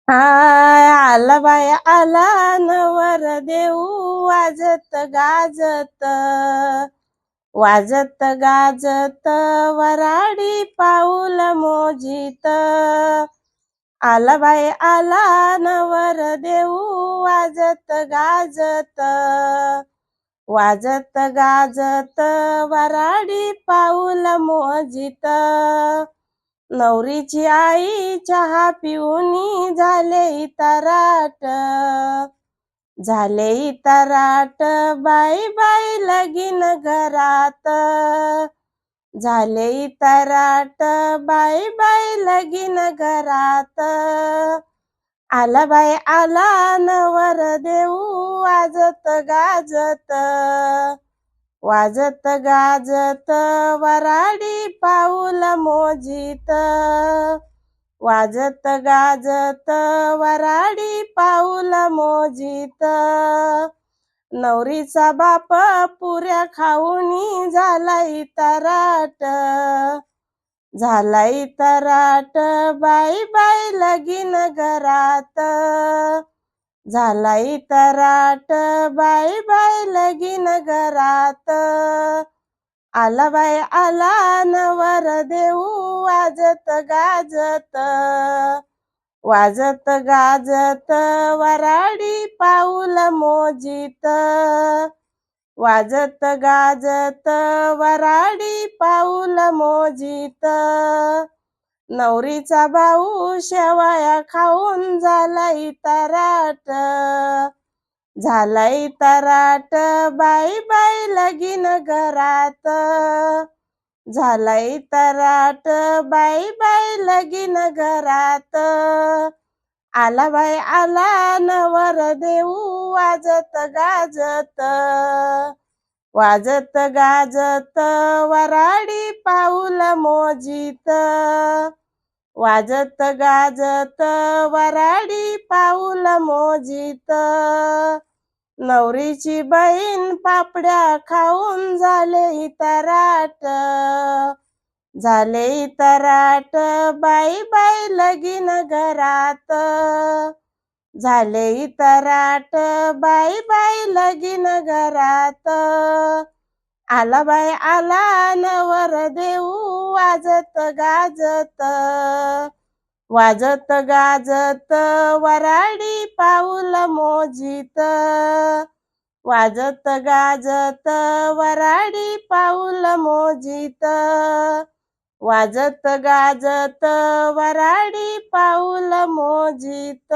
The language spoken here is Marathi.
आला बाय आला नवर देऊ वाजत गाजत वाजत गाजत वराडी पाऊल मोजित आला बाय आला नवर देऊ वाजत गाजत वाजत गाजत वराडी पाऊल मोजित नवरीची आई चहा पिऊनी झाले इतराट बाई बाई लगीन घरात झाले इतराट बाई बाई लगीन घरात आला बाई आला नवर देऊ वाजत गाजत वाजत गाजत वराडी पाऊल मोजित वाजत गाजत वराडी पाऊल मोजित नवरीचा बाप पुऱ्या खाऊनी झालाय तराट बाई बाई लगीन घरात झालाय तराट बाई बाई लगीन घरात आला बाई आला नवर देऊ वाजत गाजत वाजत गाजत वराडी पाऊल मोजित वाजत गाजत वराडी पाऊल मोजित नवरीचा भाऊ शेवाया खाऊन झालाय तराट बाई बाई लगीन घरात झालाय तराट बाई बाई लगीन घरात आला बाई आला नवर देऊ वाजत गाजत वाजत गाजत वराडी पाऊल मोजित वाजत गाजत वराडी पाऊल मोजित नवरीची बहीण पापड्या खाऊन झाले इतराट बाई बाई लगीन घरात झाले इतराट बाई बाई लगीन घरात आला बाई आला नवर देऊ वाजत गाजत वाजत गाजत वराडी पाऊल मोजित वाजत गाजत वराडी पाऊल मोजित वाजत गाजत वराडी पाऊल मोजित